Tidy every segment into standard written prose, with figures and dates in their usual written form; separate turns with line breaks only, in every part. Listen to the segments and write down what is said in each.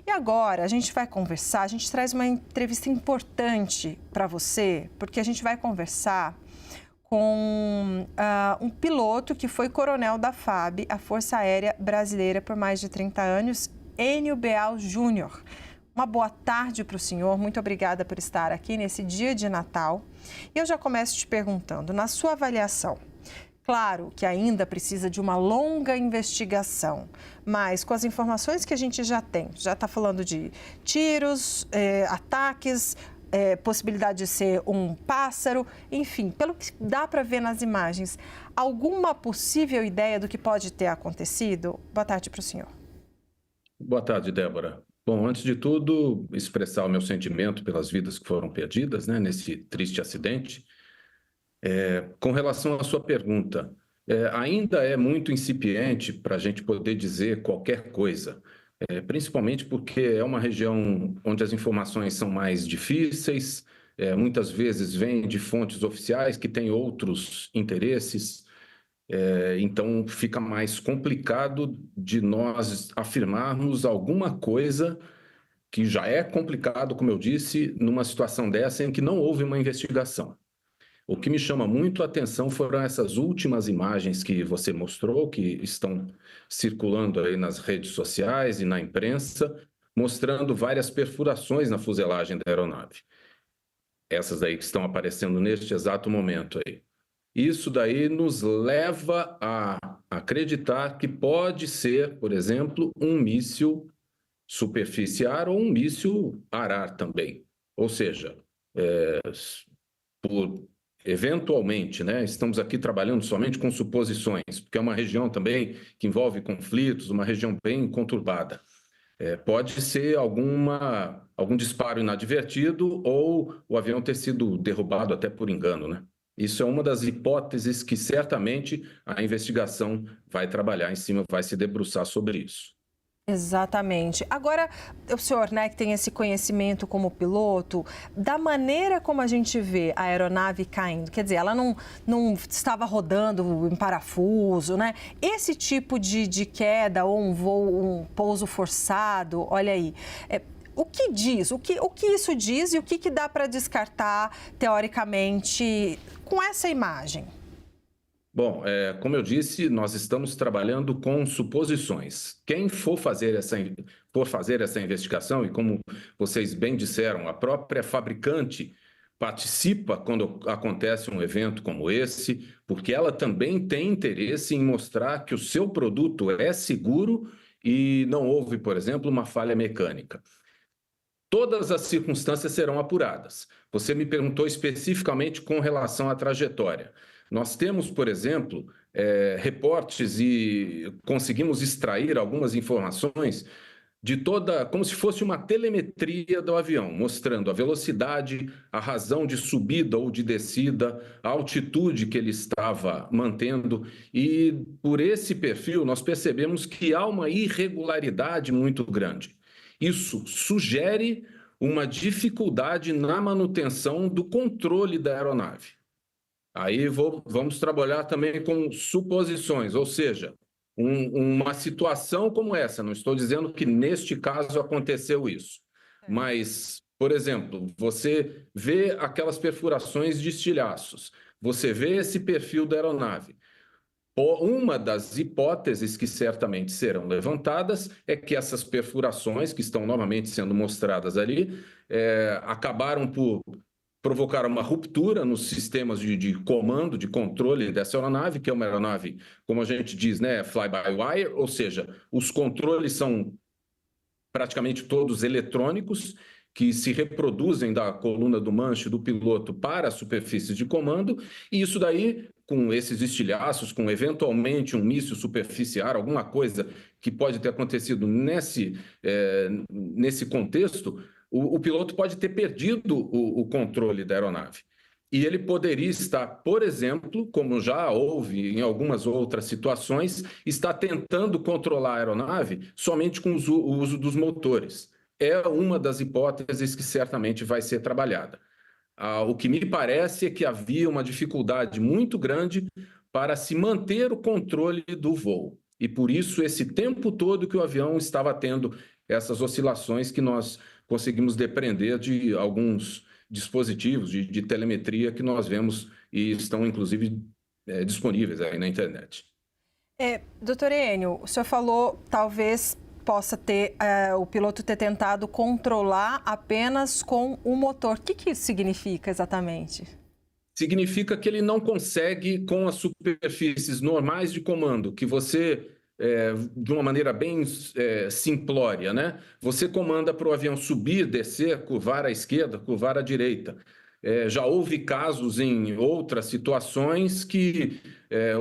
E agora a gente vai conversar, a gente traz uma entrevista importante para você, porque a gente vai conversar com um piloto que foi coronel da FAB, a Força Aérea Brasileira, por mais de 30 anos, Enio Beal Júnior. Uma boa tarde para o senhor, muito obrigada por estar aqui nesse dia de Natal. E eu já começo te perguntando, na sua avaliação, claro que ainda precisa de uma longa investigação, mas com as informações que a gente já tem, já está falando de tiros, ataques, possibilidade de ser um pássaro, enfim, pelo que dá para ver nas imagens, alguma possível ideia do que pode ter acontecido? Boa tarde para o senhor.
Boa tarde, Débora. Bom, antes de tudo, expressar o meu sentimento pelas vidas que foram perdidas, né, nesse triste acidente. Com relação à sua pergunta, ainda é muito incipiente para a gente poder dizer qualquer coisa, principalmente porque é uma região onde as informações são mais difíceis, muitas vezes vêm de fontes oficiais que têm outros interesses. Então, fica mais complicado de nós afirmarmos alguma coisa que já é complicado, como eu disse, numa situação dessa em que não houve uma investigação. O que me chama muito a atenção foram essas últimas imagens que você mostrou, que estão circulando aí nas redes sociais e na imprensa, mostrando várias perfurações na fuselagem da aeronave. Essas aí que estão aparecendo neste exato momento aí. Isso daí nos leva a acreditar que pode ser, por exemplo, um míssil superfície ar ou um míssil ar-ar também. Ou seja, eventualmente, né, estamos aqui trabalhando somente com suposições, porque é uma região também que envolve conflitos, uma região bem conturbada. Pode ser algum disparo inadvertido ou o avião ter sido derrubado até por engano, né? Isso é uma das hipóteses que certamente a investigação vai trabalhar em cima, vai se debruçar sobre isso.
Exatamente. Agora, o senhor, né, que tem esse conhecimento como piloto, da maneira como a gente vê a aeronave caindo, quer dizer, ela não estava rodando em parafuso, né? Esse tipo de queda ou um voo, um pouso forçado, olha aí. O que diz? O que isso diz e o que dá para descartar, teoricamente, com essa imagem?
Bom, como eu disse, nós estamos trabalhando com suposições. Quem for fazer essa investigação, e como vocês bem disseram, a própria fabricante participa quando acontece um evento como esse, porque ela também tem interesse em mostrar que o seu produto é seguro e não houve, por exemplo, uma falha mecânica. Todas as circunstâncias serão apuradas. Você me perguntou especificamente com relação à trajetória. Nós temos, por exemplo, reportes e conseguimos extrair algumas informações de como se fosse uma telemetria do avião, mostrando a velocidade, a razão de subida ou de descida, a altitude que ele estava mantendo. E por esse perfil, nós percebemos que há uma irregularidade muito grande. Isso sugere uma dificuldade na manutenção do controle da aeronave. Aí vamos trabalhar também com suposições, ou seja, uma situação como essa. Não estou dizendo que neste caso aconteceu isso, mas, por exemplo, você vê aquelas perfurações de estilhaços, você vê esse perfil da aeronave. Uma das hipóteses que certamente serão levantadas é que essas perfurações, que estão novamente sendo mostradas ali, acabaram por provocar uma ruptura nos sistemas de comando, de controle dessa aeronave, que é uma aeronave, como a gente diz, né, fly-by-wire, ou seja, os controles são praticamente todos eletrônicos, que se reproduzem da coluna do manche do piloto para a superfície de comando, e isso daí, com esses estilhaços, com eventualmente um míssil superficial, alguma coisa que pode ter acontecido nesse contexto, o piloto pode ter perdido o controle da aeronave. E ele poderia estar, por exemplo, como já houve em algumas outras situações, está tentando controlar a aeronave somente com o uso dos motores. É uma das hipóteses que certamente vai ser trabalhada. O que me parece é que havia uma dificuldade muito grande para se manter o controle do voo. E por isso, esse tempo todo que o avião estava tendo essas oscilações que nós conseguimos depreender de alguns dispositivos de telemetria que nós vemos e estão, inclusive, disponíveis aí na internet.
Doutor Enio, o senhor falou talvez possa ter o piloto ter tentado controlar apenas com o motor. O que isso significa exatamente?
Significa que ele não consegue, com as superfícies normais de comando, que você, de uma maneira bem simplória, né? Você comanda para o avião subir, descer, curvar à esquerda, curvar à direita. Já houve casos em outras situações que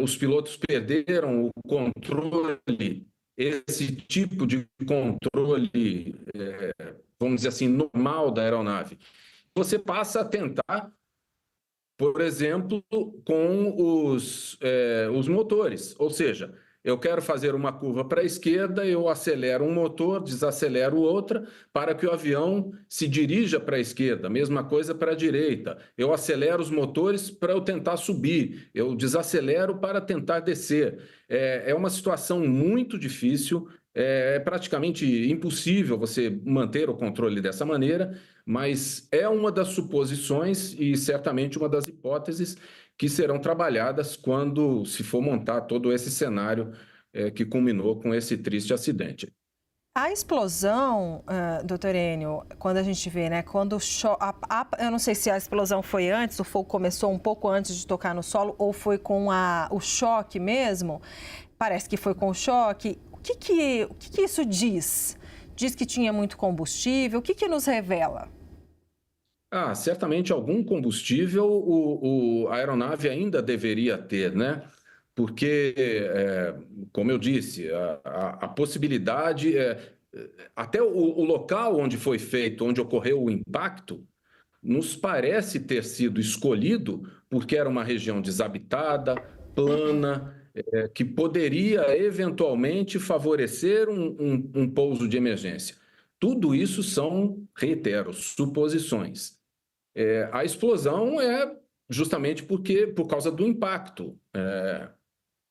os pilotos perderam o controle, esse tipo de controle, vamos dizer assim, normal da aeronave. Você passa a tentar, por exemplo, com os motores, ou seja, eu quero fazer uma curva para a esquerda, eu acelero um motor, desacelero outra, para que o avião se dirija para a esquerda. Mesma coisa para a direita. Eu acelero os motores para eu tentar subir, eu desacelero para tentar descer. É uma situação muito difícil, é praticamente impossível você manter o controle dessa maneira, mas é uma das suposições e certamente uma das hipóteses que serão trabalhadas quando se for montar todo esse cenário que culminou com esse triste acidente.
A explosão, doutor Enio, quando a gente vê, né, quando eu não sei se a explosão foi antes, o fogo começou um pouco antes de tocar no solo ou foi com o choque mesmo, parece que foi com o choque. O que isso diz? Diz que tinha muito combustível, o que nos revela?
Certamente algum combustível a aeronave ainda deveria ter, né? Porque, como eu disse, a possibilidade, até o local onde foi feito, onde ocorreu o impacto, nos parece ter sido escolhido porque era uma região desabitada, plana, que poderia eventualmente favorecer um pouso de emergência. Tudo isso são, reitero, suposições. A explosão é justamente por causa do impacto.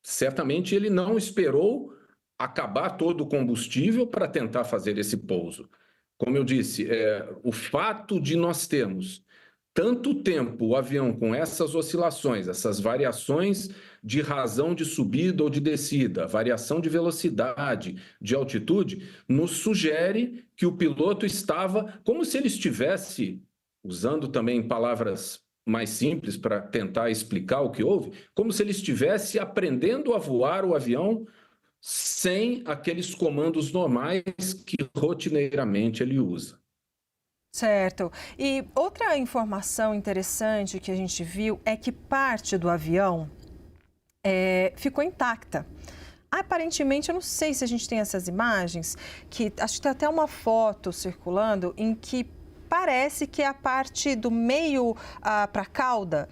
Certamente ele não esperou acabar todo o combustível para tentar fazer esse pouso. Como eu disse, o fato de nós termos tanto tempo o avião com essas oscilações, essas variações de razão de subida ou de descida, variação de velocidade, de altitude, nos sugere que o piloto estava como se ele estivesse, usando também palavras mais simples para tentar explicar o que houve, como se ele estivesse aprendendo a voar o avião sem aqueles comandos normais que rotineiramente ele usa.
Certo. E outra informação interessante que a gente viu é que parte do avião ficou intacta. Aparentemente, eu não sei se a gente tem essas imagens, que acho que tem até uma foto circulando em que parece que é a parte do meio para a cauda,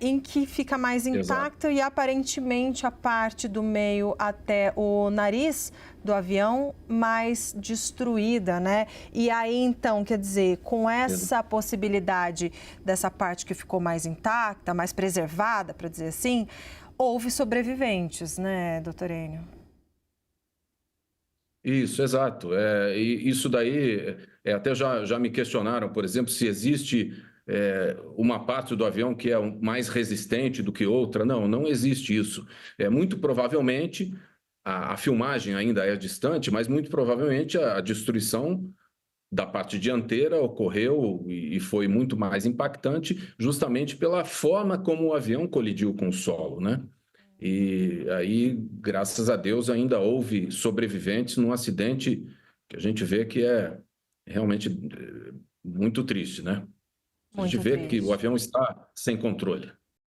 em que fica mais intacta. Exato. E aparentemente a parte do meio até o nariz do avião mais destruída, né? E aí, então, quer dizer, com essa possibilidade dessa parte que ficou mais intacta, mais preservada, para dizer assim, houve sobreviventes, né, doutor Enio?
Isso, exato. E isso daí, até já me questionaram, por exemplo, se existe uma parte do avião que é mais resistente do que outra. Não existe isso. Muito provavelmente, a filmagem ainda é distante, mas muito provavelmente a destruição da parte dianteira ocorreu e foi muito mais impactante justamente pela forma como o avião colidiu com o solo, né? E aí, graças a Deus, ainda houve sobreviventes num acidente que a gente vê que é realmente muito triste, né? A gente vê que o avião está sem controle.